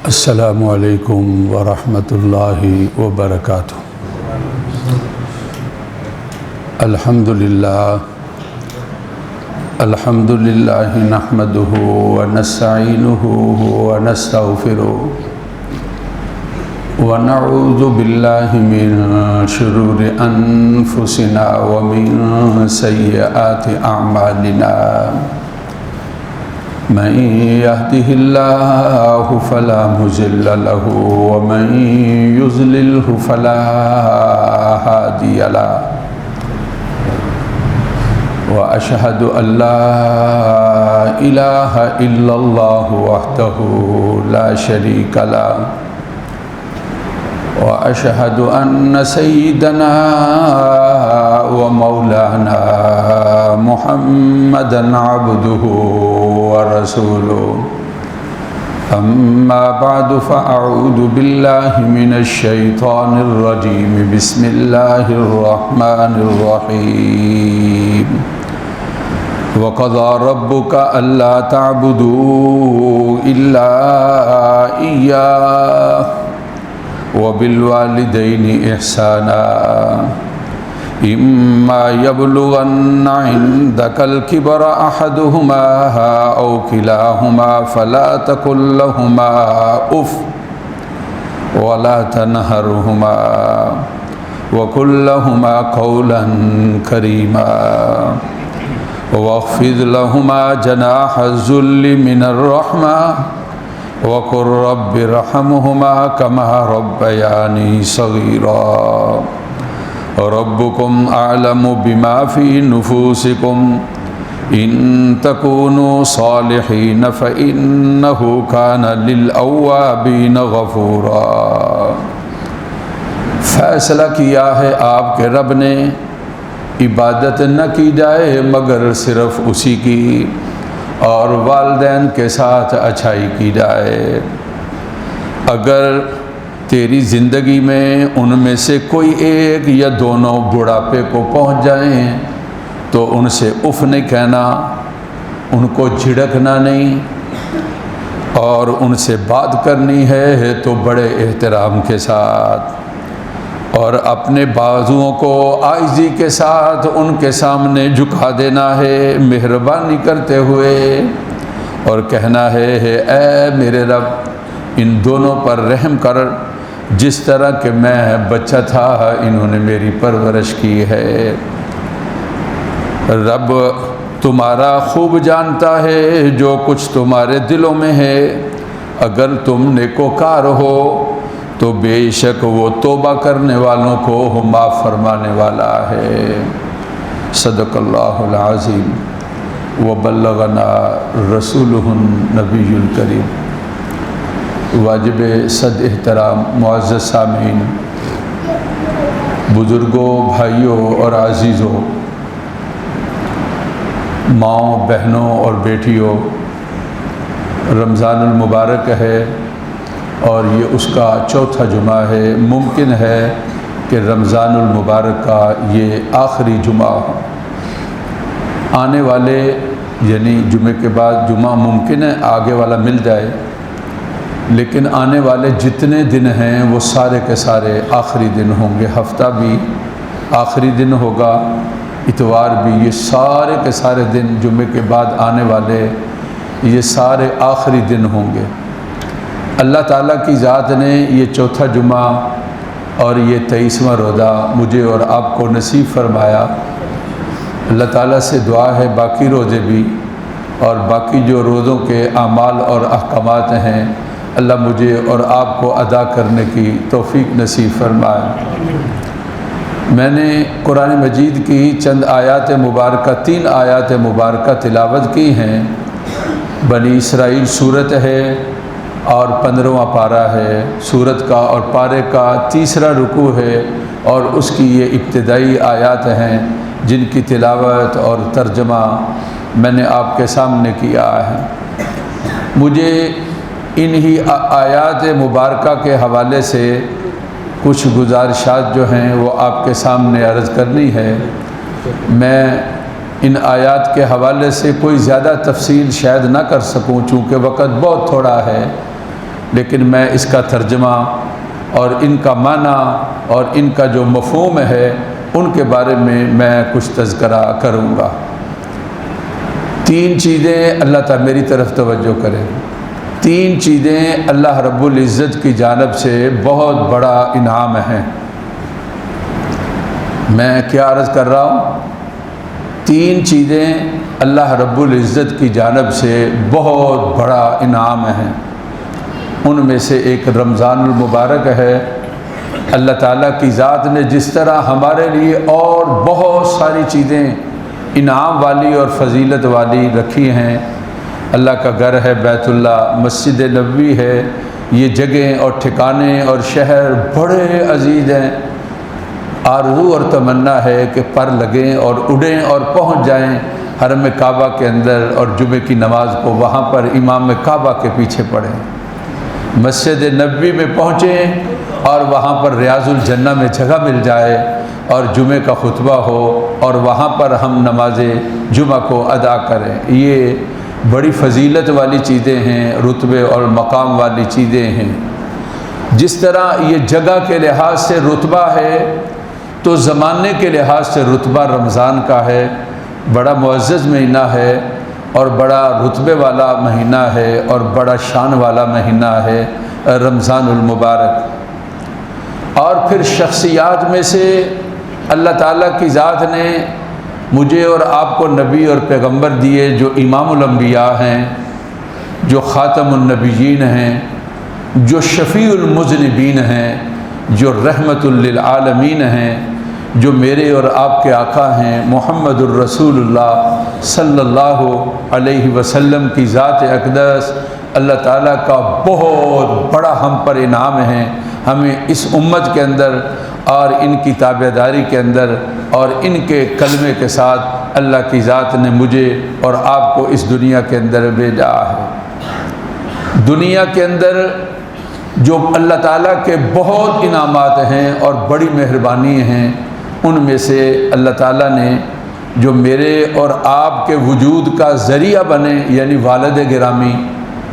السلام علیکم ورحمۃ اللہ وبرکاتہ۔ الحمد للہ نحمدہ ونستعینہ ونستغفرہ ونعوذ باللہ من شرور انفسنا ومن سیئات اعمالنا، من يهده الله فلا مضل له ومن يضلله فلا هادي له، وأشهد أن لا إله إلا الله وحده لا شريك له، وأشهد أن سيدنا ومولانا محمدًا عبده ورسوله، أما بعد فأعوذ بالله من الشيطان الرجيم، بسم الله الرحمن الرحيم، وقضى ربك ألا تعبدوا إلا إياه وبالوالدين إحسانا، إما يبلغن عندك الكبر أحدهما أو كلاهما فلا تقل لهما أف ولا تنهرهما وقل لهما قولا كريما، واخفض لهما جناح الذل من الرحمة وقل رب ارحمهما كما ربياني صغيرا، ربكم أعلم بما في نفوسكم إن تكونوا صالحين فإنه كان للأوابين غفورا۔ فیصلہ کیا ہے آپ کے رب نے عبادت نہ کی جائے مگر صرف اسی کی، اور والدین کے ساتھ اچھائی کی جائے۔ اگر تیری زندگی میں ان میں سے کوئی ایک یا دونوں بڑھاپے کو پہنچ جائیں تو ان سے اف نہیں کہنا، ان کو جھڑکنا نہیں، اور ان سے بات کرنی ہے تو بڑے احترام کے ساتھ، اور اپنے بازوؤں کو عاجزی کے ساتھ ان کے سامنے جھکا دینا ہے مہربانی کرتے ہوئے، اور کہنا ہے اے میرے رب ان دونوں پر رحم کر، جس طرح کہ میں بچہ تھا انہوں نے میری پرورش کی ہے۔ رب تمہارا خوب جانتا ہے جو کچھ تمہارے دلوں میں ہے، اگر تم نیکوکار ہو تو بے شک وہ توبہ کرنے والوں کو معاف فرمانے والا ہے۔ صدق اللہ العظیم وبلغنا رسولہ النبی الکریم۔ واجب صد احترام معزز سامعین، بزرگوں، بھائیوں اور عزیزوں، ماؤں، بہنوں اور بیٹیوں، رمضان المبارک ہے اور یہ اس کا چوتھا جمعہ ہے۔ ممکن ہے کہ رمضان المبارک کا یہ آخری جمعہ ہو، آنے والے یعنی جمعے کے بعد جمعہ ممکن ہے آگے والا مل جائے، لیکن آنے والے جتنے دن ہیں وہ سارے کے سارے آخری دن ہوں گے۔ ہفتہ بھی آخری دن ہوگا، اتوار بھی، یہ سارے کے سارے دن جمعے کے بعد آنے والے یہ سارے آخری دن ہوں گے۔ اللہ تعالیٰ کی ذات نے یہ چوتھا جمعہ اور یہ 23واں روزہ مجھے اور آپ کو نصیب فرمایا۔ اللہ تعالیٰ سے دعا ہے باقی روزے بھی اور باقی جو روزوں کے اعمال اور احکامات ہیں اللہ مجھے اور آپ کو ادا کرنے کی توفیق نصیب فرمائے۔ میں نے قرآن مجید کی چند آیات مبارکہ، 3 آیات مبارکہ تلاوت کی ہیں۔ بنی اسرائیل صورت ہے اور 15واں پارہ ہے سورت کا، اور پارے کا 3را رکوع ہے، اور اس کی یہ ابتدائی آیات ہیں جن کی تلاوت اور ترجمہ میں نے آپ کے سامنے کیا ہے۔ مجھے انہی آیات مبارکہ کے حوالے سے کچھ گزارشات جو ہیں وہ آپ کے سامنے عرض کرنی ہے۔ میں ان آیات کے حوالے سے کوئی زیادہ تفصیل شاید نہ کر سکوں چونکہ وقت بہت تھوڑا ہے، لیکن میں اس کا ترجمہ اور ان کا معنی اور ان کا جو مفہوم ہے ان کے بارے میں کچھ تذکرہ کروں گا۔ 3 چیزیں اللہ تعالیٰ میری طرف توجہ کریں، 3 چیزیں اللہ رب العزت کی جانب سے بہت بڑا انعام ہیں۔ میں کیا عرض کر رہا ہوں؟ 3 چیزیں اللہ رب العزت کی جانب سے بہت بڑا انعام ہیں۔ ان میں سے ایک رمضان المبارک ہے۔ اللہ تعالیٰ کی ذات نے جس طرح ہمارے لیے اور بہت ساری چیزیں انعام والی اور فضیلت والی رکھی ہیں۔ اللہ کا گھر ہے بیت اللہ، مسجد نبوی ہے، یہ جگہیں اور ٹھکانے اور شہر بڑے عزیز ہیں۔ آرزو اور تمنا ہے کہ پر لگیں اور اڑیں اور پہنچ جائیں حرم کعبہ کے اندر اور جمعے کی نماز کو وہاں پر امام کعبہ کے پیچھے پڑھیں، مسجد نبوی میں پہنچیں اور وہاں پر ریاض الجنہ میں جگہ مل جائے اور جمعے کا خطبہ ہو اور وہاں پر ہم نماز جمعہ کو ادا کریں۔ یہ بڑی فضیلت والی چیزیں ہیں، رتبے اور مقام والی چیزیں ہیں۔ جس طرح یہ جگہ کے لحاظ سے رتبہ ہے تو زمانے کے لحاظ سے رتبہ رمضان کا ہے، بڑا معزز مہینہ ہے اور بڑا رتبے والا مہینہ ہے اور بڑا شان والا مہینہ ہے رمضان المبارک۔ اور پھر شخصیات میں سے اللہ تعالیٰ کی ذات نے مجھے اور آپ کو نبی اور پیغمبر دیے جو امام الانبیاء ہیں، جو خاتم النبیین ہیں، جو شفیع المذنبین ہیں، جو رحمت للعالمین ہیں، جو میرے اور آپ کے آقا ہیں محمد الرسول اللہ صلی اللہ علیہ وسلم کی ذات اقدس۔ اللہ تعالیٰ کا بہت بڑا ہم پر انعام ہے، ہمیں اس امت کے اندر اور ان کی تابعداری کے اندر اور ان کے کلمے کے ساتھ اللہ کی ذات نے مجھے اور آپ کو اس دنیا کے اندر بھیجا ہے۔ دنیا کے اندر جو اللہ تعالیٰ کے بہت انعامات ہیں اور بڑی مہربانی ہیں، ان میں سے اللہ تعالیٰ نے جو میرے اور آپ کے وجود کا ذریعہ بنے، یعنی والد گرامی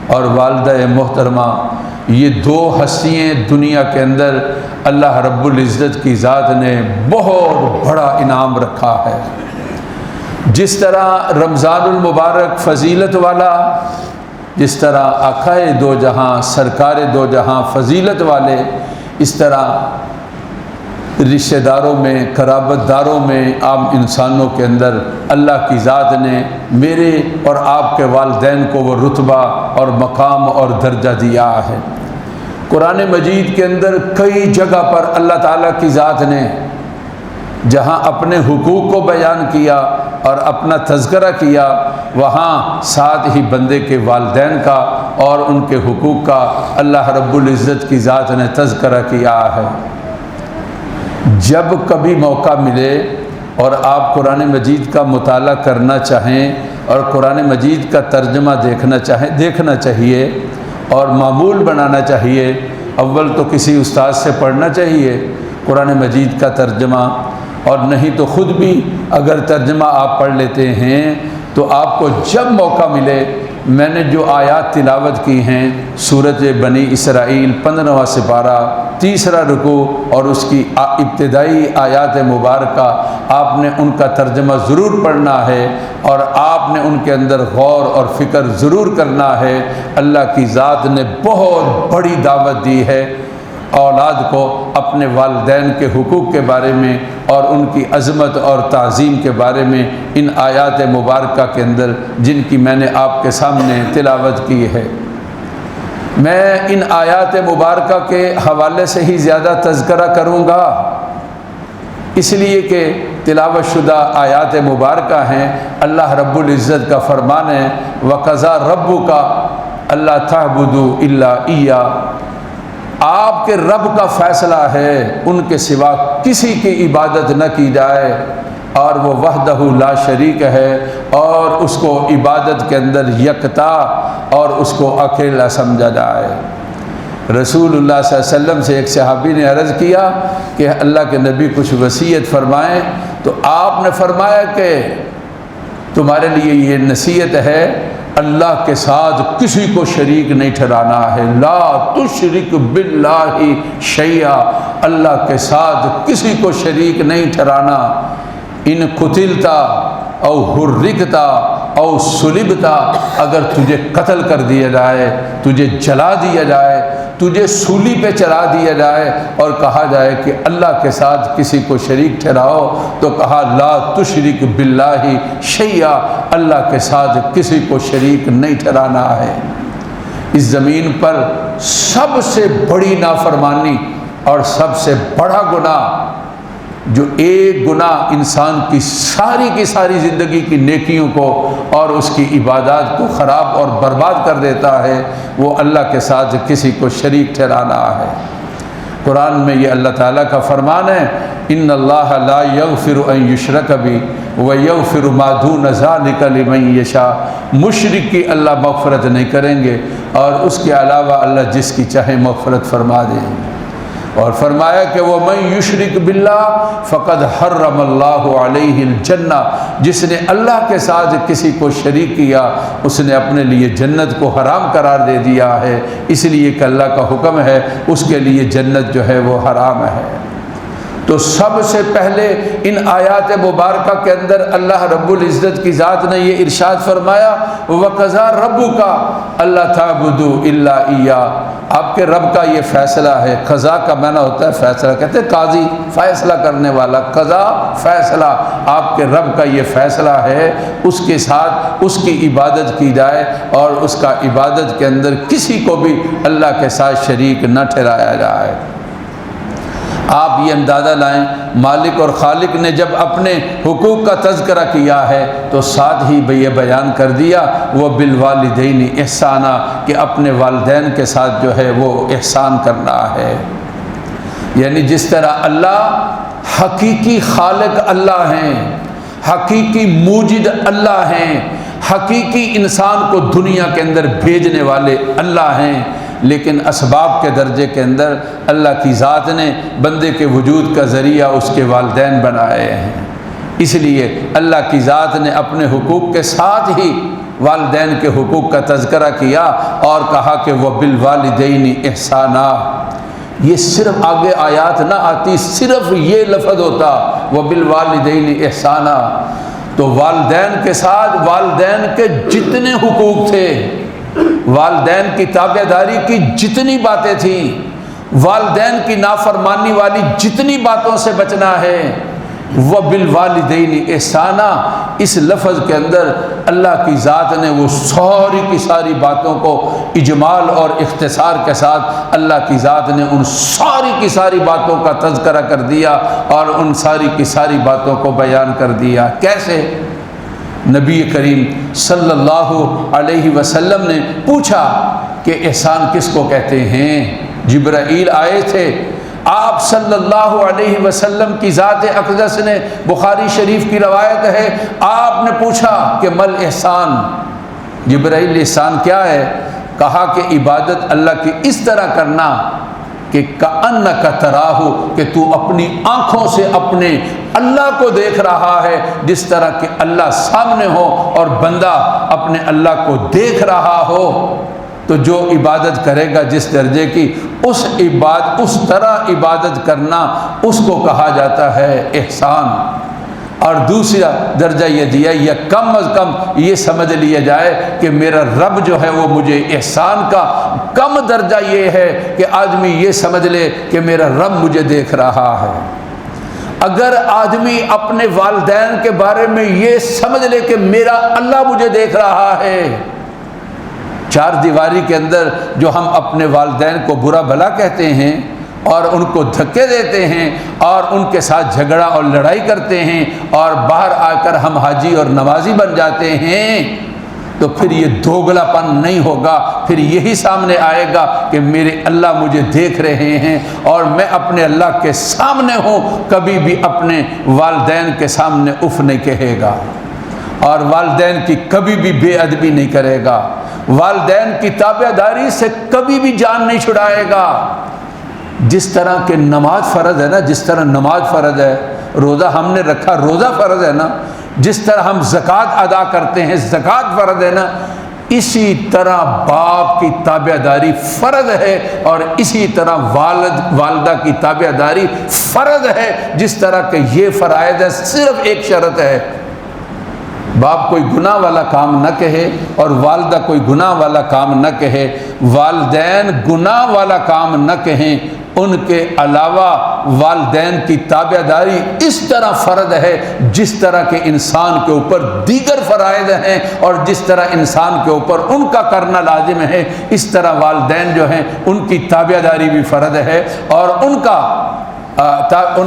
اور والدہ محترمہ، یہ 2 ہستیاں دنیا کے اندر اللہ رب العزت کی ذات نے بہت بڑا انعام رکھا ہے۔ جس طرح رمضان المبارک فضیلت والا، جس طرح آقائے 2 جہاں سرکار 2 جہاں فضیلت والے، اس طرح رشتہ داروں میں، قرابت داروں میں، عام انسانوں کے اندر اللہ کی ذات نے میرے اور آپ کے والدین کو وہ رتبہ اور مقام اور درجہ دیا ہے۔ قرآن مجید کے اندر کئی جگہ پر اللہ تعالیٰ کی ذات نے جہاں اپنے حقوق کو بیان کیا اور اپنا تذکرہ کیا، وہاں ساتھ ہی بندے کے والدین کا اور ان کے حقوق کا اللہ رب العزت کی ذات نے تذکرہ کیا ہے۔ جب کبھی موقع ملے اور آپ قرآن مجید کا مطالعہ کرنا چاہیں اور قرآن مجید کا ترجمہ دیکھنا چاہیں، دیکھنا چاہیے اور معمول بنانا چاہیے۔ اول تو کسی استاد سے پڑھنا چاہیے قرآن مجید کا ترجمہ، اور نہیں تو خود بھی اگر ترجمہ آپ پڑھ لیتے ہیں تو آپ کو جب موقع ملے، میں نے جو آیات تلاوت کی ہیں سورۃ بنی اسرائیل 15واں سپارہ 3واں رکوع اور اس کی ابتدائی آیات مبارکہ، آپ نے ان کا ترجمہ ضرور پڑھنا ہے اور آپ نے ان کے اندر غور اور فکر ضرور کرنا ہے۔ اللہ کی ذات نے بہت بڑی دعوت دی ہے اولاد کو اپنے والدین کے حقوق کے بارے میں اور ان کی عظمت اور تعظیم کے بارے میں، ان آیات مبارکہ کے اندر جن کی میں نے آپ کے سامنے تلاوت کی ہے۔ میں ان آیات مبارکہ کے حوالے سے ہی زیادہ تذکرہ کروں گا، اس لیے کہ تلاوت شدہ آیات مبارکہ ہیں۔ اللہ رب العزت کا فرمان ہے وَقَضَىٰ رَبُّكَ أَلَّا تَعْبُدُوا إِلَّا إِيَّاهُ، آپ کے رب کا فیصلہ ہے ان کے سوا کسی کی عبادت نہ کی جائے، اور وہ وحدہ لا شریک ہے اور اس کو عبادت کے اندر یکتا اور اس کو اکیلا سمجھا جائے۔ رسول اللہ صلی اللہ علیہ وسلم سے ایک صحابی نے عرض کیا کہ اللہ کے نبی کچھ وصیت فرمائیں، تو آپ نے فرمایا کہ تمہارے لیے یہ نصیحت ہے، اللہ کے ساتھ کسی کو شریک نہیں ٹھہرانا ہے۔ لا تشرک باللہ شیئا، اللہ کے ساتھ کسی کو شریک نہیں ٹھہرانا۔ ان قتلتا او حرکتا او صلبتا، اگر تجھے قتل کر دیا جائے، تجھے جلا دیا جائے، تجھے سولی پہ چلا دیا جائے اور کہا جائے کہ اللہ کے ساتھ کسی کو شریک ٹھہراؤ، تو کہا لا تشرک باللہ شیئا، اللہ کے ساتھ کسی کو شریک نہیں ٹھہرانا ہے۔ اس زمین پر سب سے بڑی نافرمانی اور سب سے بڑا گناہ، جو ایک گناہ انسان کی ساری زندگی کی نیکیوں کو اور اس کی عبادات کو خراب اور برباد کر دیتا ہے، وہ اللہ کے ساتھ کسی کو شریک ٹھہرانا ہے۔ قرآن میں یہ اللہ تعالیٰ کا فرمان ہے، ان اللہ لا یغفر ان یشرک بہ ویغفر ما دون ذلک لمن یشاء، مشرک کی اللہ مغفرت نہیں کریں گے اور اس کے علاوہ اللہ جس کی چاہے مغفرت فرما دیں گے۔ اور فرمایا کہ وہ من یشرک باللہ فقد حرم اللہ علیہ الجنہ، جس نے اللہ کے ساتھ کسی کو شریک کیا اس نے اپنے لیے جنت کو حرام قرار دے دیا ہے، اس لیے کہ اللہ کا حکم ہے اس کے لیے جنت جو ہے وہ حرام ہے۔ تو سب سے پہلے ان آیات مبارکہ کے اندر اللہ رب العزت کی ذات نے یہ ارشاد فرمایا، وَقَضَىٰ رَبُّكَ أَلَّا تَعْبُدُوا إِلَّا إِيَّاهُ، آپ کے رب کا یہ فیصلہ ہے۔ قضا کا معنی ہوتا ہے فیصلہ، کہتے ہیں قاضی، فیصلہ کرنے والا، قضا فیصلہ، آپ کے رب کا یہ فیصلہ ہے اس کے ساتھ اس کی عبادت کی جائے اور اس کا عبادت کے اندر کسی کو بھی اللہ کے ساتھ شریک نہ ٹھہرایا جائے۔ آپ یہ اندازہ لائیں، مالک اور خالق نے جب اپنے حقوق کا تذکرہ کیا ہے تو ساتھ ہی یہ بیان کر دیا وہ بالوالدین احسانا، کہ اپنے والدین کے ساتھ جو ہے وہ احسان کرنا ہے۔ یعنی جس طرح اللہ حقیقی خالق اللہ ہیں، حقیقی موجد اللہ ہیں، حقیقی انسان کو دنیا کے اندر بھیجنے والے اللہ ہیں، لیکن اسباب کے درجے کے اندر اللہ کی ذات نے بندے کے وجود کا ذریعہ اس کے والدین بنائے ہیں۔ اس لیے اللہ کی ذات نے اپنے حقوق کے ساتھ ہی والدین کے حقوق کا تذکرہ کیا اور کہا کہ وہ بالوالدین احسانا۔ یہ صرف آگے آیات نہ آتی، صرف یہ لفظ ہوتا وہ بالوالدین احسانا، تو والدین کے ساتھ والدین کے جتنے حقوق تھے، والدین کی تابع داری کی جتنی باتیں تھیں، والدین کی نافرمانی والی جتنی باتوں سے بچنا ہے، وہ بالوالدین احسانا، اس لفظ کے اندر اللہ کی ذات نے وہ ساری کی ساری باتوں کو اجمال اور اختصار کے ساتھ اللہ کی ذات نے ان ساری کی ساری باتوں کا تذکرہ کر دیا اور ان ساری کی ساری باتوں کو بیان کر دیا۔ کیسے؟ نبی کریم صلی اللہ علیہ وسلم نے پوچھا کہ احسان کس کو کہتے ہیں؟ جبرائیل آئے تھے، آپ صلی اللہ علیہ وسلم کی ذات اقدس نے، بخاری شریف کی روایت ہے، آپ نے پوچھا کہ مل احسان، جبرائیل احسان کیا ہے؟ کہا کہ عبادت اللہ کی اس طرح کرنا کہ کأنک تراہ، کہ تو اپنی آنکھوں سے اپنے اللہ کو دیکھ رہا ہے جس طرح کہ اللہ سامنے ہو اور بندہ اپنے اللہ کو دیکھ رہا ہو۔ تو جو عبادت کرے گا جس درجے کی، اس طرح عبادت کرنا اس کو کہا جاتا ہے احسان۔ اور دوسرا درجہ یہ دیا، یا کم از کم یہ سمجھ لیا جائے کہ میرا رب جو ہے وہ مجھے احسان کا کم درجہ یہ ہے کہ آدمی یہ سمجھ لے کہ میرا رب مجھے دیکھ رہا ہے۔ اگر آدمی اپنے والدین کے بارے میں یہ سمجھ لے کہ میرا اللہ مجھے دیکھ رہا ہے، چار دیواری کے اندر جو ہم اپنے والدین کو برا بھلا کہتے ہیں اور ان کو دھکے دیتے ہیں اور ان کے ساتھ جھگڑا اور لڑائی کرتے ہیں اور باہر آ کر ہم حاجی اور نمازی بن جاتے ہیں، تو پھر یہ دوگلا پن نہیں ہوگا، پھر یہی سامنے آئے گا کہ میرے اللہ مجھے دیکھ رہے ہیں اور میں اپنے اللہ کے سامنے ہوں۔ کبھی بھی اپنے والدین کے سامنے اف نہیں کہے گا اور والدین کی کبھی بھی بے ادبی نہیں کرے گا، والدین کی تابع داری سے کبھی بھی جان نہیں چھڑائے گا۔ جس طرح کہ نماز فرض ہے نا، جس طرح نماز فرض ہے، روزہ ہم نے رکھا، روزہ فرض ہے نا، جس طرح ہم زکوٰۃ ادا کرتے ہیں، زکوٰۃ فرض ہے نا، اسی طرح باپ کی تابعداری فرض ہے، اور اسی طرح والدہ کی تابعداری فرض ہے، جس طرح کہ یہ فرائض ہے۔ صرف ایک شرط ہے، باپ کوئی گناہ والا کام نہ کہے اور والدہ کوئی گناہ والا کام نہ کہے۔ والدین گناہ والا کام نہ کہیں، ان کے علاوہ والدین کی تابعداری اس طرح فرض ہے جس طرح کہ انسان کے اوپر دیگر فرائض ہیں، اور جس طرح انسان کے اوپر ان کا کرنا لازم ہے، اس طرح والدین جو ہیں ان کی تابعداری بھی فرض ہے، اور ان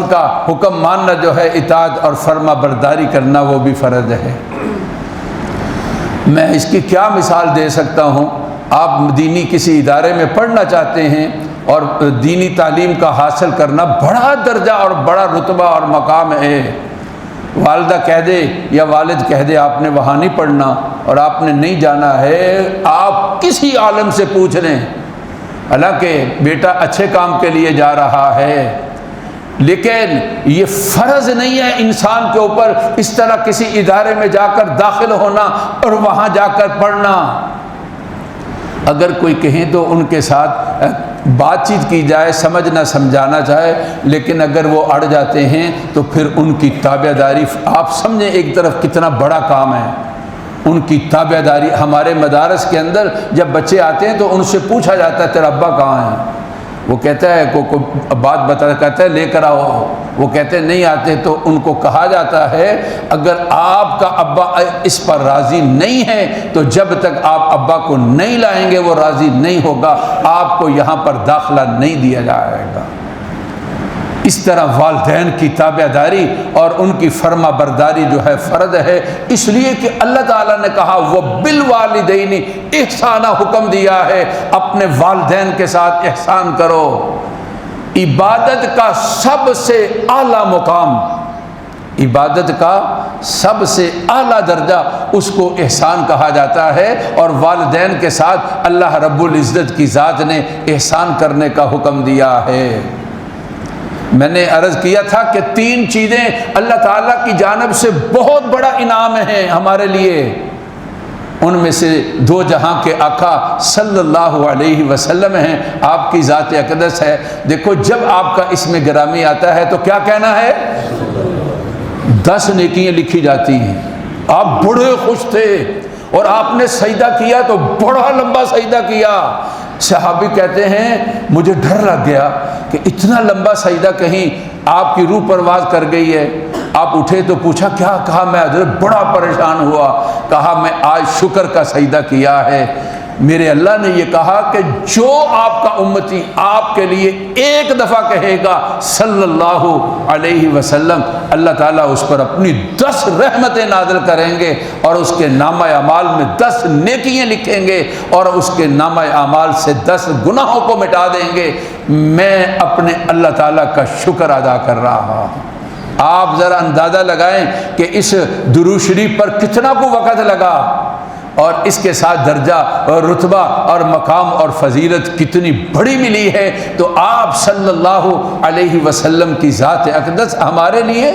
کا حکم ماننا جو ہے، اطاعت اور فرما برداری کرنا، وہ بھی فرض ہے۔ میں اس کی کیا مثال دے سکتا ہوں؟ آپ دینی کسی ادارے میں پڑھنا چاہتے ہیں اور دینی تعلیم کا حاصل کرنا بڑا درجہ اور بڑا رتبہ اور مقام ہے، والدہ کہہ دے یا والد کہہ دے آپ نے وہاں نہیں پڑھنا اور آپ نے نہیں جانا ہے، آپ کسی عالم سے پوچھ لیں، حالانکہ بیٹا اچھے کام کے لیے جا رہا ہے، لیکن یہ فرض نہیں ہے انسان کے اوپر اس طرح کسی ادارے میں جا کر داخل ہونا اور وہاں جا کر پڑھنا۔ اگر کوئی کہیں تو ان کے ساتھ بات چیت کی جائے، سمجھنا سمجھانا چاہے، لیکن اگر وہ اڑ جاتے ہیں تو پھر ان کی تابعداری، آپ سمجھیں ایک طرف کتنا بڑا کام ہے، ان کی تابعداری۔ ہمارے مدارس کے اندر جب بچے آتے ہیں تو ان سے پوچھا جاتا ہے تیرا ابا کہاں ہے؟ وہ کہتا ہے کوئی بات بتا، کہتا ہے لے کر آؤ، وہ کہتے ہیں نہیں آتے، تو ان کو کہا جاتا ہے اگر آپ کا ابا اس پر راضی نہیں ہے تو جب تک آپ ابا کو نہیں لائیں گے وہ راضی نہیں ہوگا، آپ کو یہاں پر داخلہ نہیں دیا جائے گا۔ اس طرح والدین کی تابعداری اور ان کی فرما برداری جو ہے فرض ہے، اس لیے کہ اللہ تعالیٰ نے کہا وہ بالوالدین احسانہ حکم دیا ہے، اپنے والدین کے ساتھ احسان کرو۔ عبادت کا سب سے اعلیٰ مقام، عبادت کا سب سے اعلیٰ درجہ اس کو احسان کہا جاتا ہے، اور والدین کے ساتھ اللہ رب العزت کی ذات نے احسان کرنے کا حکم دیا ہے۔ میں نے عرض کیا تھا کہ 3 چیزیں اللہ تعالیٰ کی جانب سے بہت بڑا انعام ہیں ہمارے لیے، ان میں سے 2 جہاں کے آقا صلی اللہ علیہ وسلم ہیں، آپ کی ذات اقدس ہے۔ دیکھو جب آپ کا اسم گرامی آتا ہے تو کیا کہنا ہے؟ 10 نیکیاں لکھی جاتی ہیں۔ آپ بڑے خوش تھے اور آپ نے سجدہ کیا تو بڑا لمبا سجدہ کیا۔ صحابی کہتے ہیں مجھے ڈر لگ گیا کہ اتنا لمبا سجدہ کہیں آپ کی روح پرواز کر گئی ہے۔ آپ اٹھے تو پوچھا کیا؟ کہا میں حضرت بڑا پریشان ہوا، کہا میں آج شکر کا سجدہ کیا ہے۔ میرے اللہ نے یہ کہا کہ جو آپ کا امتی آپ کے لیے ایک دفعہ کہے گا صلی اللہ علیہ وسلم، اللہ تعالیٰ اس پر اپنی 10 رحمتیں نازل کریں گے اور اس کے نامہ اعمال میں 10 نیکیاں لکھیں گے اور اس کے نامہ اعمال سے 10 گناہوں کو مٹا دیں گے۔ میں اپنے اللہ تعالیٰ کا شکر ادا کر رہا ہوں۔ آپ ذرا اندازہ لگائیں کہ اس درود شریف پر کتنا کو وقت لگا، اور اس کے ساتھ درجہ اور رتبہ اور مقام اور فضیلت کتنی بڑی ملی ہے۔ تو آپ صلی اللہ علیہ وسلم کی ذات اقدس ہمارے لیے،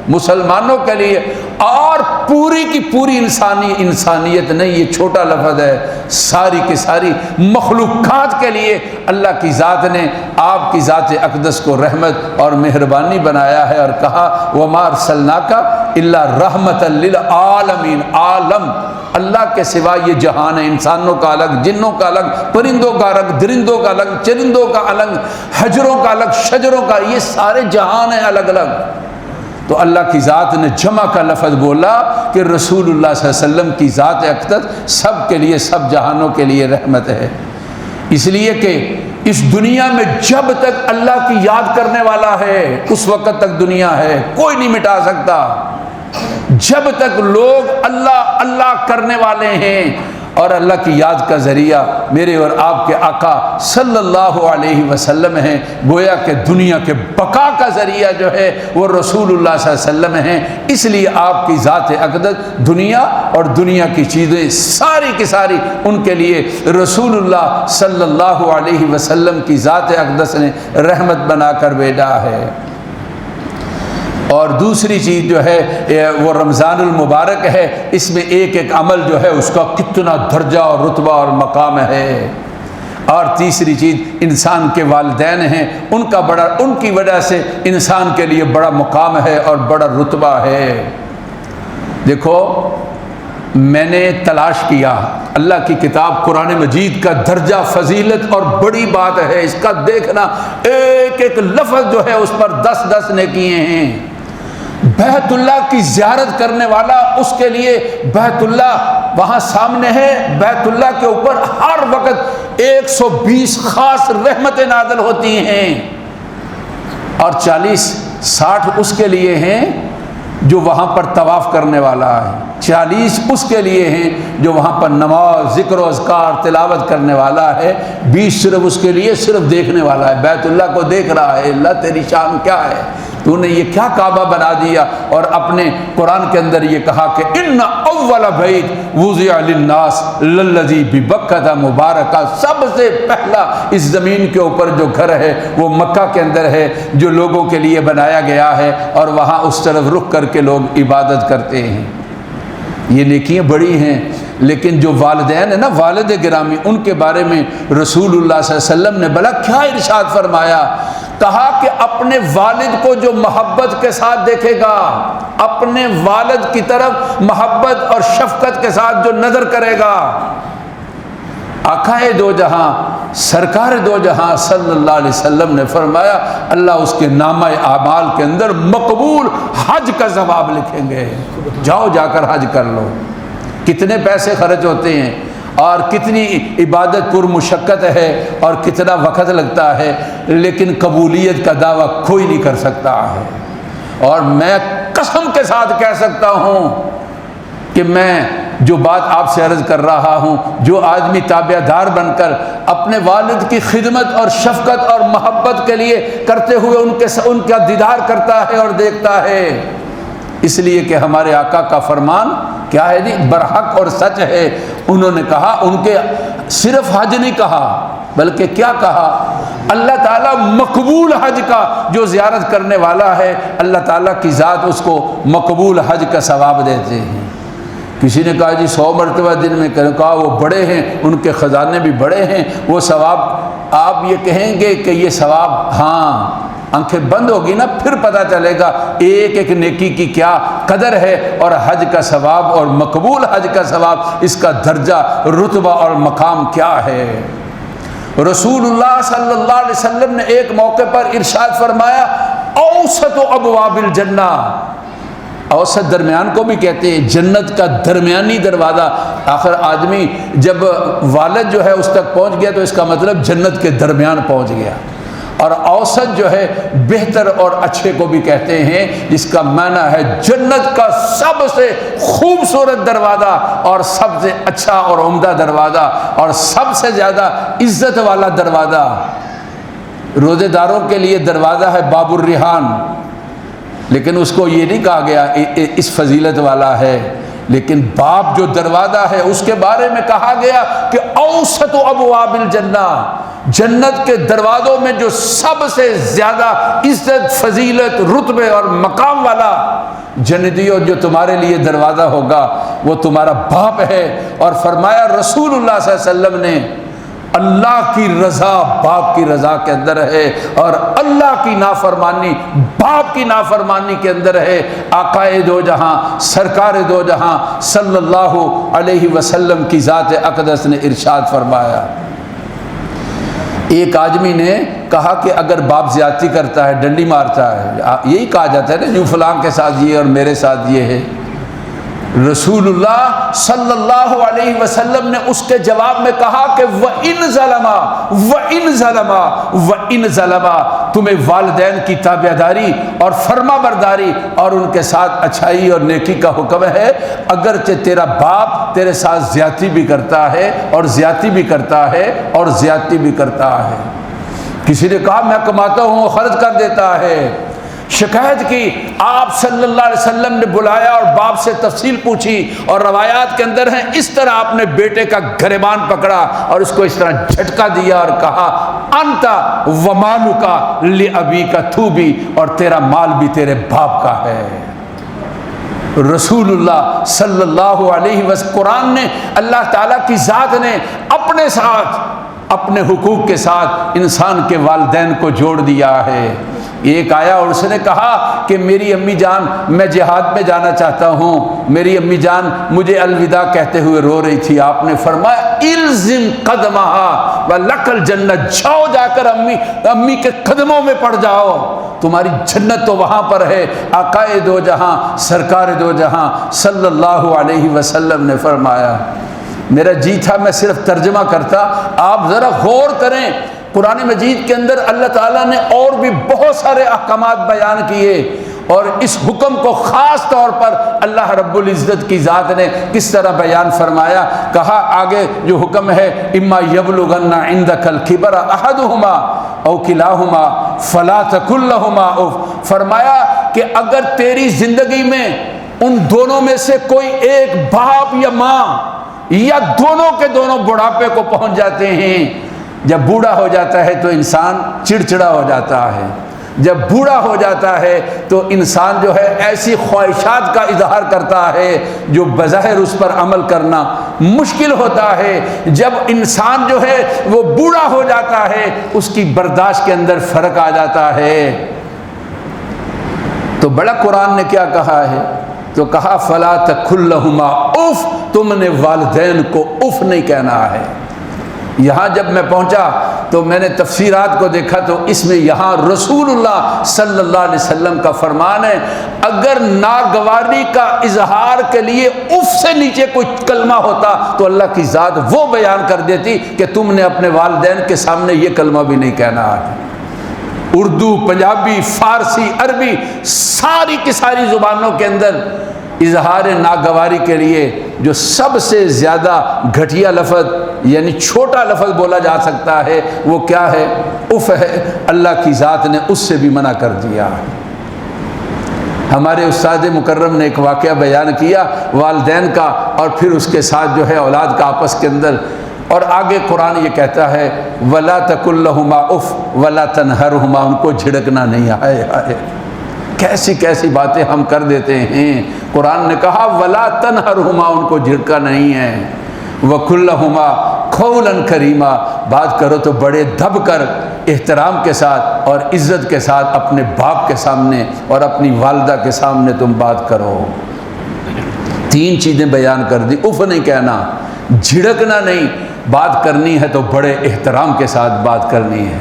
مسلمانوں کے لیے، اور پوری کی پوری انسانیت نہیں، یہ چھوٹا لفظ ہے، ساری کی ساری مخلوقات کے لیے اللہ کی ذات نے آپ کی ذات اقدس کو رحمت اور مہربانی بنایا ہے، اور کہا وَمَا أَرْسَلْنَاكَ إِلَّا رَحْمَةً لِّلْعَالَمِينَ۔ عالم اللہ کے سوا یہ جہان ہے، انسانوں کا الگ، جنوں کا الگ، پرندوں کا الگ، درندوں کا الگ، چرندوں کا الگ، حجروں کا الگ، شجروں کا، یہ سارے جہان ہیں الگ الگ۔ تو اللہ کی ذات نے جمع کا لفظ بولا کہ رسول اللہ صلی اللہ علیہ وسلم کی ذات اقدس سب کے لیے، سب جہانوں کے لیے رحمت ہے، اس لیے کہ اس دنیا میں جب تک اللہ کی یاد کرنے والا ہے اس وقت تک دنیا ہے، کوئی نہیں مٹا سکتا۔ جب تک لوگ اللہ اللہ کرنے والے ہیں اور اللہ کی یاد کا ذریعہ میرے اور آپ کے آقا صلی اللہ علیہ وسلم ہیں، گویا کہ دنیا کے بقا کا ذریعہ جو ہے وہ رسول اللہ صلی اللہ علیہ وسلم ہیں۔ اس لیے آپ کی ذات اقدس دنیا اور دنیا کی چیزیں ساری کی ساری ان کے لیے رسول اللہ صلی اللہ علیہ وسلم کی ذات اقدس نے رحمت بنا کر بھیجا ہے۔ اور دوسری چیز جو ہے وہ رمضان المبارک ہے، اس میں ایک ایک عمل جو ہے اس کا کتنا درجہ اور رتبہ اور مقام ہے۔ اور تیسری چیز انسان کے والدین ہیں، ان کی وجہ سے انسان کے لیے بڑا مقام ہے اور بڑا رتبہ ہے۔ دیکھو، میں نے تلاش کیا، اللہ کی کتاب قرآن مجید کا درجہ فضیلت اور بڑی بات ہے، اس کا دیکھنا، ایک ایک لفظ جو ہے اس پر 10 نیکیاں ہیں۔ بیت اللہ کی زیارت کرنے والا، اس کے لیے بیت اللہ وہاں سامنے ہے، بیت اللہ کے اوپر ہر وقت 120 خاص رحمتیں نازل ہوتی ہیں، اور 40-60 اس کے لیے ہیں جو وہاں پر طواف کرنے والا ہے، 40 اس کے لیے ہیں جو وہاں پر نماز، ذکر و اذکار، تلاوت کرنے والا ہے، 20 صرف اس کے لیے صرف دیکھنے والا ہے، بیت اللہ کو دیکھ رہا ہے۔ اللہ تیری شان کیا ہے، تو نے یہ کیا کعبہ بنا دیا؟ اور اپنے قرآن کے اندر یہ کہا کہ ان اول بیت وضع للناس للذی ببکۃ مبارکہ، سب سے پہلا اس زمین کے اوپر جو گھر ہے وہ مکہ کے اندر ہے، جو لوگوں کے لیے بنایا گیا ہے، اور وہاں اس طرف رخ کر کے لوگ عبادت کرتے ہیں۔ یہ نیکیاں بڑی ہیں، لیکن جو والدین ہیں نا، والد گرامی، ان کے بارے میں رسول اللہ صلی اللہ علیہ وسلم نے بلا کیا ارشاد فرمایا، کہا کہ اپنے والد کو جو محبت کے ساتھ دیکھے گا، اپنے والد کی طرف محبت اور شفقت کے ساتھ جو نظر کرے گا، آقا دو جہاں، سرکار دو جہاں صلی اللہ علیہ وسلم نے فرمایا اللہ اس کے نامہ اعمال کے اندر مقبول حج کا ثواب لکھیں گے۔ جاؤ، جا کر حج کر لو۔ کتنے پیسے خرچ ہوتے ہیں اور کتنی عبادت پر مشقت ہے اور کتنا وقت لگتا ہے، لیکن قبولیت کا دعویٰ کوئی نہیں کر سکتا ہے۔ اور میں قسم کے ساتھ کہہ سکتا ہوں کہ میں جو بات آپ سے عرض کر رہا ہوں، جو آدمی تابع دار بن کر اپنے والد کی خدمت اور شفقت اور محبت کے لیے کرتے ہوئے ان کا دیدار کرتا ہے اور دیکھتا ہے، اس لیے کہ ہمارے آقا کا فرمان کیا ہے جی، برحق اور سچ ہے۔ انہوں نے کہا، ان کے صرف حج نہیں کہا بلکہ کیا کہا، اللہ تعالیٰ مقبول حج کا جو زیارت کرنے والا ہے، اللہ تعالیٰ کی ذات اس کو مقبول حج کا ثواب دیتے ہیں۔ کسی نے کہا جی 100 مرتبہ دن میں کہا وہ بڑے ہیں، ان کے خزانے بھی بڑے ہیں، وہ ثواب، آپ یہ کہیں گے کہ یہ ثواب، ہاں آنکھیں بند ہوگی نا پھر پتہ چلے گا ایک ایک نیکی کی کیا قدر ہے، اور حج کا ثواب اور مقبول حج کا ثواب، اس کا درجہ، رتبہ اور مقام کیا ہے۔ رسول اللہ صلی اللہ علیہ وسلم نے ایک موقع پر ارشاد فرمایا، اوسط ابواب الجنہ، اوسط درمیان کو بھی کہتے ہیں، جنت کا درمیانی دروازہ۔ آخر آدمی جب والد جو ہے اس تک پہنچ گیا تو اس کا مطلب جنت کے درمیان پہنچ گیا۔ اور اوسط جو ہے بہتر اور اچھے کو بھی کہتے ہیں، جس کا معنی ہے جنت کا سب سے خوبصورت دروازہ اور سب سے اچھا اور عمدہ دروازہ اور سب سے زیادہ عزت والا دروازہ۔ روزے داروں کے لیے دروازہ ہے باب الریحان، لیکن اس کو یہ نہیں کہا گیا اس فضیلت والا ہے، لیکن باب جو دروازہ ہے اس کے بارے میں کہا گیا کہ اوسط ابواب الجنہ، جنت کے دروازوں میں جو سب سے زیادہ عزت، فضیلت، رتبے اور مقام والا جنتیوں جو تمہارے لیے دروازہ ہوگا وہ تمہارا باپ ہے۔ اور فرمایا رسول اللہ صلی اللہ علیہ وسلم نے، اللہ کی رضا باپ کی رضا کے اندر ہے، اور اللہ کی نافرمانی باپ کی نافرمانی کے اندر ہے۔ آقا دو جہاں، سرکار دو جہاں صلی اللہ علیہ وسلم کی ذات اقدس نے ارشاد فرمایا۔ ایک آدمی نے کہا کہ اگر باپ زیادتی کرتا ہے، ڈنڈی مارتا ہے، یہی کہا جاتا ہے نا جو فلاں کے ساتھ یہ اور میرے ساتھ یہ ہے، رسول اللہ صلی اللہ علیہ وسلم نے اس کے جواب میں کہا کہ وَإِن ظَلَمَا، تمہیں والدین کی تابعداری اور فرما برداری اور ان کے ساتھ اچھائی اور نیکی کا حکم ہے، اگرچہ تیرا باپ تیرے ساتھ زیادتی بھی کرتا ہے اور زیادتی بھی کرتا ہے اور زیادتی بھی کرتا ہے۔ کسی نے کہا میں کماتا ہوں خرچ کر دیتا ہے، شکایت کی، آپ صلی اللہ علیہ وسلم نے بلایا اور باپ سے تفصیل پوچھی، اور روایات کے اندر ہیں اس طرح آپ نے بیٹے کا گریبان پکڑا اور اس کو اس طرح جھٹکا دیا اور کہا انت ومالک لابیک، تو بھی اور تیرا مال بھی تیرے باپ کا ہے۔ رسول اللہ صلی اللہ علیہ وسلم، قرآن نے، اللہ تعالیٰ کی ذات نے اپنے ساتھ، اپنے حقوق کے ساتھ انسان کے والدین کو جوڑ دیا ہے۔ ایک آیا اور اس نے کہا کہ میری امی جان میں جہاد میں جانا چاہتا ہوں، میری امی جان مجھے الوداع کہتے ہوئے رو رہی تھی، آپ نے فرمایا الزم قدمہا ولک الجنت، جاؤ جا کر امی کے قدموں میں پڑ جاؤ، تمہاری جنت تو وہاں پر ہے۔ آقائے دو جہاں، سرکار دو جہاں صلی اللہ علیہ وسلم نے فرمایا۔ میرا جی تھا میں صرف ترجمہ کرتا، آپ ذرا غور کریں، قرآن مجید کے اندر اللہ تعالیٰ نے اور بھی بہت سارے احکامات بیان کیے، اور اس حکم کو خاص طور پر اللہ رب العزت کی ذات نے کس طرح بیان فرمایا۔ کہا آگے جو حکم ہے اما یبلغن عندک الکبر احدہما او کلاہما فلا تقل لہما اف، فرمایا کہ اگر تیری زندگی میں ان دونوں میں سے کوئی ایک باپ یا ماں یا دونوں کے دونوں بڑھاپے کو پہنچ جاتے ہیں، جب بوڑھا ہو جاتا ہے تو انسان چڑچڑا ہو جاتا ہے، جب بوڑھا ہو جاتا ہے تو انسان جو ہے ایسی خواہشات کا اظہار کرتا ہے جو بظاہر اس پر عمل کرنا مشکل ہوتا ہے، جب انسان جو ہے وہ بوڑھا ہو جاتا ہے اس کی برداشت کے اندر فرق آ جاتا ہے۔ تو بڑا قرآن نے کیا کہا ہے؟ تو کہا فلا تقل لہما اف، تم نے والدین کو اف نہیں کہنا ہے۔ یہاں جب میں پہنچا تو میں نے تفسیرات کو دیکھا تو اس میں یہاں رسول اللہ صلی اللہ علیہ وسلم کا فرمان ہے، اگر ناگواری کا اظہار کے لیے اف سے نیچے کوئی کلمہ ہوتا تو اللہ کی ذات وہ بیان کر دیتی کہ تم نے اپنے والدین کے سامنے یہ کلمہ بھی نہیں کہنا ہے۔ اردو، پنجابی، فارسی، عربی، ساری کی ساری زبانوں کے اندر اظہار ناگواری کے لیے جو سب سے زیادہ گھٹیا لفظ یعنی چھوٹا لفظ بولا جا سکتا ہے وہ کیا ہے؟ اف ہے۔ اللہ کی ذات نے اس سے بھی منع کر دیا۔ ہمارے استاد مکرم نے ایک واقعہ بیان کیا والدین کا، اور پھر اس کے ساتھ جو ہے اولاد کا آپس کے اندر، اور آگے قرآن یہ کہتا ہے وَلَا تَقُلْ لَهُمَا اُف وَلَا تَنْهَرْهُمَا، ان کو جھڑکنا نہیں آئے۔ کیسی کیسی باتیں ہم کر دیتے ہیں۔ قرآن نے کہا وَلَا تَنْهَرْهُمَا، ان کو جھڑکا نہیں ہے۔ وَقُلْ لَهُمَا قَوْلًا كَرِيمًا، بات کرو تو بڑے دب کر، احترام کے ساتھ اور عزت کے ساتھ اپنے باپ کے سامنے اور اپنی والدہ کے سامنے تم بات کرو۔ تین چیزیں بیان کر دی، اف نہیں کہنا، جھڑکنا نہیں، بات کرنی ہے تو بڑے احترام کے ساتھ بات کرنی ہے۔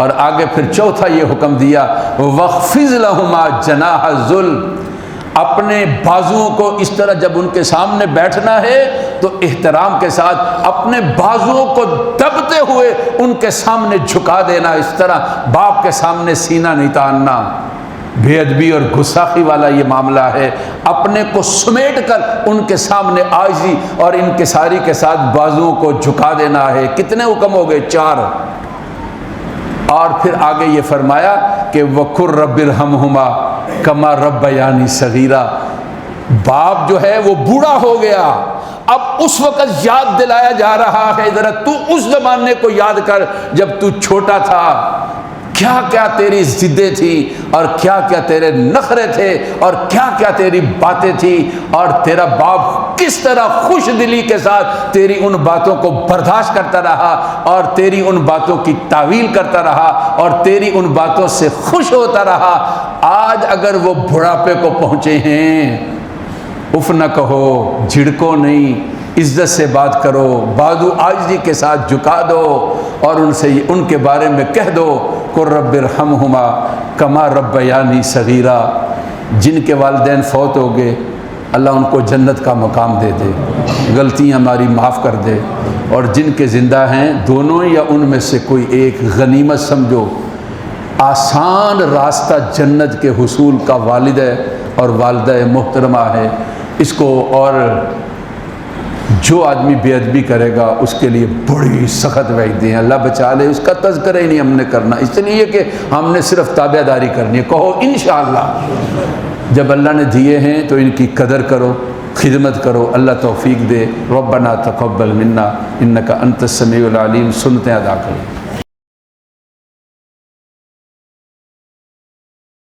اور آگے پھر چوتھا یہ حکم دیا وَخْفِضْ لَهُمَا جَنَاحَ الذُّلِّ، اپنے بازوؤں کو اس طرح جب ان کے سامنے بیٹھنا ہے تو احترام کے ساتھ اپنے بازوؤں کو دبتے ہوئے ان کے سامنے جھکا دینا، اس طرح باپ کے سامنے سینہ نہیں تاننا۔ بے ادبی اور گستاخی والا یہ معاملہ ہے، اپنے کو سمیٹ کر ان کے سامنے عاجزی اور انکساری کے ساتھ بازوؤں کو جھکا دینا ہے۔ کتنے حکم ہو گئے؟ 4۔ اور پھر آگے یہ فرمایا کہ وَقُلْ رَبِّ ارْحَمْهُمَا كَمَا رَبَّيَانِي صَغِيرًا، باپ جو ہے وہ بوڑھا ہو گیا، اب اس وقت یاد دلایا جا رہا ہے ذرا تو اس زمانے کو یاد کر جب تو چھوٹا تھا، کیا کیا تیری ضدیں تھی اور کیا کیا تیرے نخرے تھے اور کیا کیا تیری باتیں تھی، اور تیرا باپ کس طرح خوش دلی کے ساتھ تیری ان باتوں کو برداشت کرتا رہا اور تیری ان باتوں کی تعویل کرتا رہا اور تیری ان باتوں سے خوش ہوتا رہا۔ آج اگر وہ بڑھاپے کو پہنچے ہیں، اف نہ کہو، جھڑکو نہیں، عزت سے بات کرو، بازو عاجزی کے ساتھ جھکا دو اور ان سے ان کے بارے میں کہہ دو قُلْ رَبِّ ارْحَمْهُمَا كَمَا رَبَّيَانِي صَغِيرًا۔ جن کے والدین فوت ہو گئے اللہ ان کو جنت کا مقام دے دے، غلطیاں ہماری معاف کر دے، اور جن کے زندہ ہیں دونوں یا ان میں سے کوئی ایک، غنیمت سمجھو، آسان راستہ جنت کے حصول کا والد اور والدہ محترمہ ہے، اس کو اور جو آدمی بے ادبی کرے گا اس کے لیے بڑی سخت وعیدیں ہیں، اللہ بچا لے، اس کا تذکرہ ہی نہیں ہم نے کرنا، اس لیے کہ ہم نے صرف تابع داری کرنی ہے۔ کہو انشاءاللہ، جب اللہ نے دیے ہیں تو ان کی قدر کرو، خدمت کرو، اللہ توفیق دے۔ ربنا تقبل منا انک انت السمیع العلیم، سنتیں ادا کرو۔